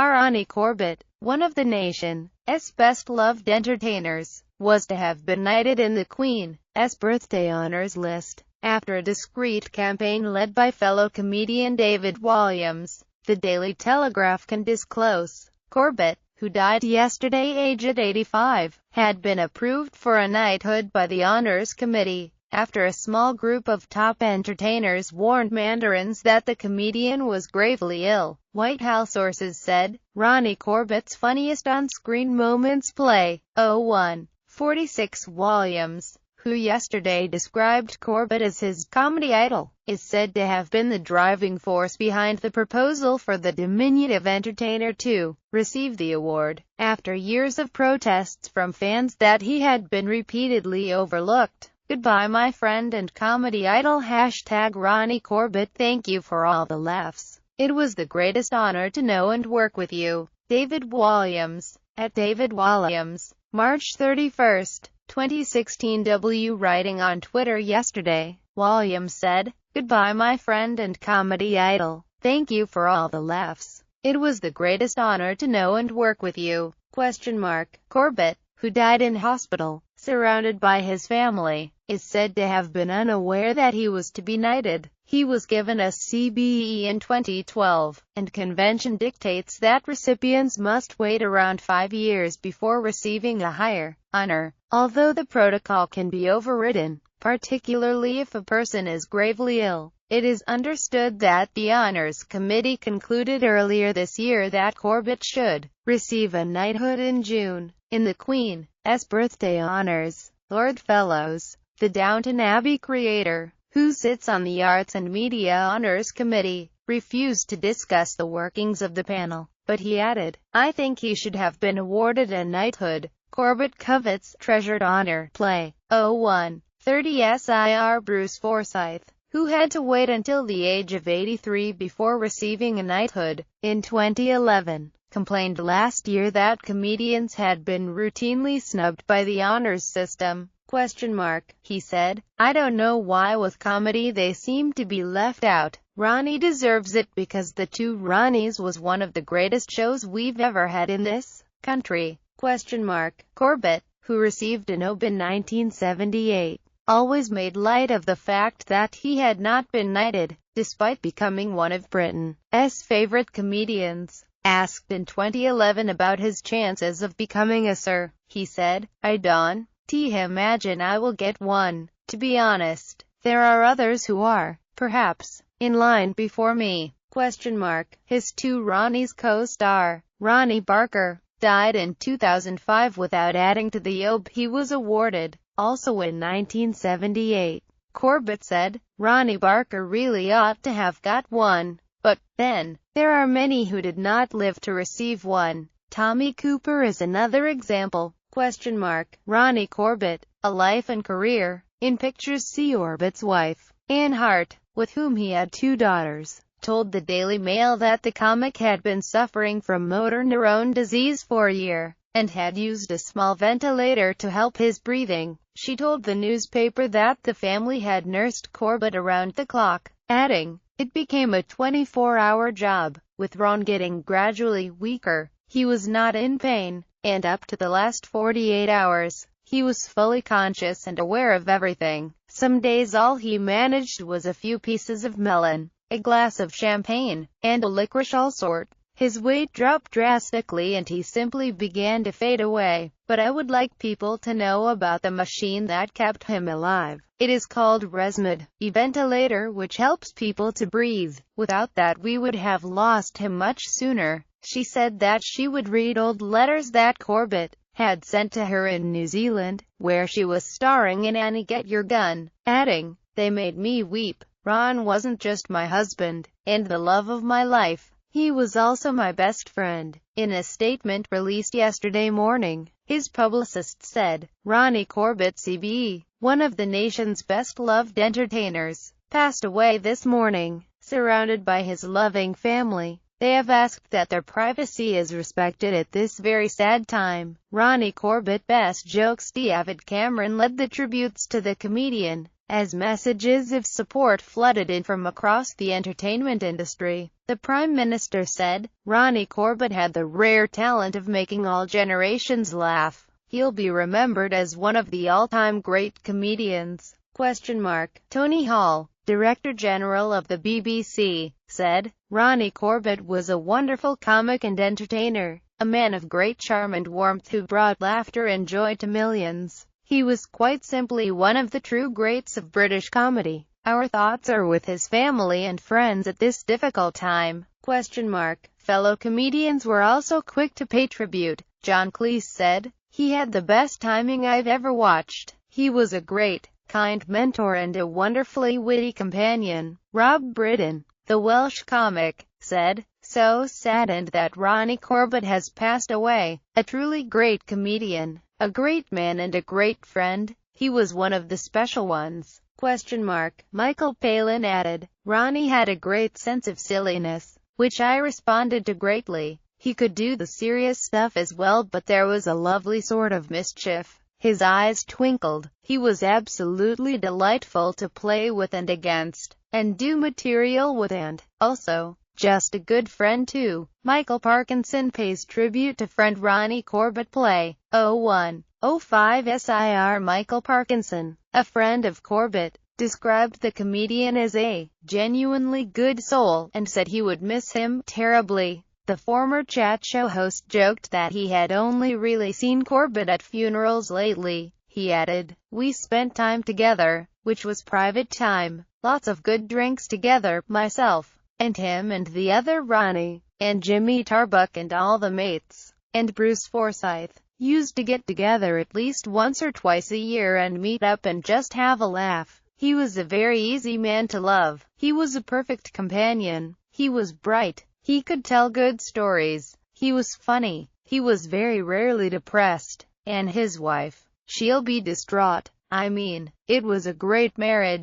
Ronnie Corbett, one of the nation's best-loved entertainers, was to have been knighted in the Queen's birthday honors list, after a discreet campaign led by fellow comedian David Walliams. The Daily Telegraph can disclose. Corbett, who died yesterday aged 85, had been approved for a knighthood by the Honors Committee, after a small group of top entertainers warned Mandarins that the comedian was gravely ill. White House sources said, Ronnie Corbett's funniest on-screen moments play. 46 Walliams, who yesterday described Corbett as his comedy idol, is said to have been the driving force behind the proposal for the diminutive entertainer to receive the award, after years of protests from fans that he had been repeatedly overlooked. Goodbye my friend and comedy idol #Ronnie Corbett, thank you for all the laughs. It was the greatest honor to know and work with you. David Walliams, at David Walliams, March 31, 2016. Writing on Twitter yesterday, Walliams said, Goodbye my friend and comedy idol, thank you for all the laughs. It was the greatest honor to know and work with you. Corbett, who died in hospital, surrounded by his family, is said to have been unaware that he was to be knighted. He was given a CBE in 2012, and convention dictates that recipients must wait around 5 years before receiving a higher honor, although the protocol can be overridden, particularly if a person is gravely ill. It is understood that the Honors Committee concluded earlier this year that Corbett should receive a knighthood in June, in the Queen's birthday honors. Lord Fellows, the Downton Abbey creator, who sits on the Arts and Media Honors Committee, refused to discuss the workings of the panel, but he added, I think he should have been awarded a knighthood. Corbett covets treasured honor. Play. 30 SIR Bruce Forsyth, who had to wait until the age of 83 before receiving a knighthood, in 2011, complained last year that comedians had been routinely snubbed by the honors system. He said, I don't know why with comedy they seem to be left out. Ronnie deserves it because The Two Ronnies was one of the greatest shows we've ever had in this country. Corbett, who received an OB in 1978, always made light of the fact that he had not been knighted, despite becoming one of Britain's favorite comedians. Asked in 2011 about his chances of becoming a Sir, he said, I don't imagine I will get one. To be honest, there are others who are, perhaps, in line before me. His Two Ronnies co-star, Ronnie Barker, died in 2005 without adding to the OB he was awarded, also in 1978. Corbett said, Ronnie Barker really ought to have got one, but, then, there are many who did not live to receive one. Tommy Cooper is another example. Ronnie Corbett, a life and career. In pictures see Corbett's wife, Anne Hart, with whom he had 2 daughters, told the Daily Mail that the comic had been suffering from motor neurone disease for a year, and had used a small ventilator to help his breathing. She told the newspaper that the family had nursed Corbett around the clock, adding, it became a 24-hour job, with Ron getting gradually weaker. He was not in pain, and up to the last 48 hours, he was fully conscious and aware of everything. Some days all he managed was a few pieces of melon, a glass of champagne, and a licorice all sort. His weight dropped drastically and he simply began to fade away. But I would like people to know about the machine that kept him alive. It is called ResMed, a ventilator which helps people to breathe. Without that we would have lost him much sooner. She said that she would read old letters that Corbett had sent to her in New Zealand, where she was starring in Annie Get Your Gun, adding, they made me weep. Ron wasn't just my husband, and the love of my life. He was also my best friend. In a statement released yesterday morning, his publicist said, Ronnie Corbett CBE, one of the nation's best-loved entertainers, passed away this morning, surrounded by his loving family. They have asked that their privacy is respected at this very sad time. Ronnie Corbett Best Jokes. David Cameron led the tributes to the comedian. as messages of support flooded in from across the entertainment industry. The Prime Minister said, "Ronnie Corbett had the rare talent of making all generations laugh. He'll be remembered as one of the all-time great comedians." Tony Hall, Director General of the BBC, said, "Ronnie Corbett was a wonderful comic and entertainer, a man of great charm and warmth who brought laughter and joy to millions. He was quite simply one of the true greats of British comedy. Our thoughts are with his family and friends at this difficult time." Fellow comedians were also quick to pay tribute. John Cleese said, "He had the best timing I've ever watched. He was a great, kind mentor and a wonderfully witty companion." Rob Brydon, the Welsh comic, said, "So saddened that Ronnie Corbett has passed away. A truly great comedian, a great man and a great friend. He was one of the special ones." Michael Palin added, "Ronnie had a great sense of silliness, which I responded to greatly. He could do the serious stuff as well, but there was a lovely sort of mischief. His eyes twinkled. He was absolutely delightful to play with and against, and do material with, and, also, just a good friend too." Michael Parkinson pays tribute to friend Ronnie Corbett. Play 0105 SIR. Michael Parkinson, a friend of Corbett, described the comedian as a genuinely good soul, and said he would miss him terribly. The former chat show host joked that he had only really seen Corbett at funerals lately. He added, "We spent time together, which was private time, lots of good drinks together, myself, and him and the other Ronnie, and Jimmy Tarbuck and all the mates, and Bruce Forsyth. Used to get together at least once or twice a year and meet up and just have a laugh. He was a very easy man to love. He was a perfect companion. He was bright. He could tell good stories. He was funny. He was very rarely depressed. And his wife, she'll be distraught. I mean, it was a great marriage."